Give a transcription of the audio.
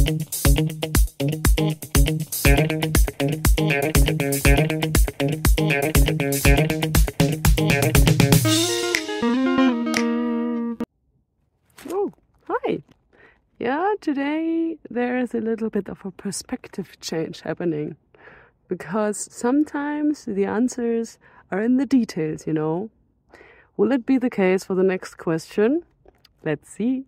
Oh, hi. Yeah, today there is a little bit of a perspective change happening, because sometimes the answers are in the details, you know. Will it be the case for the next question? Let's see.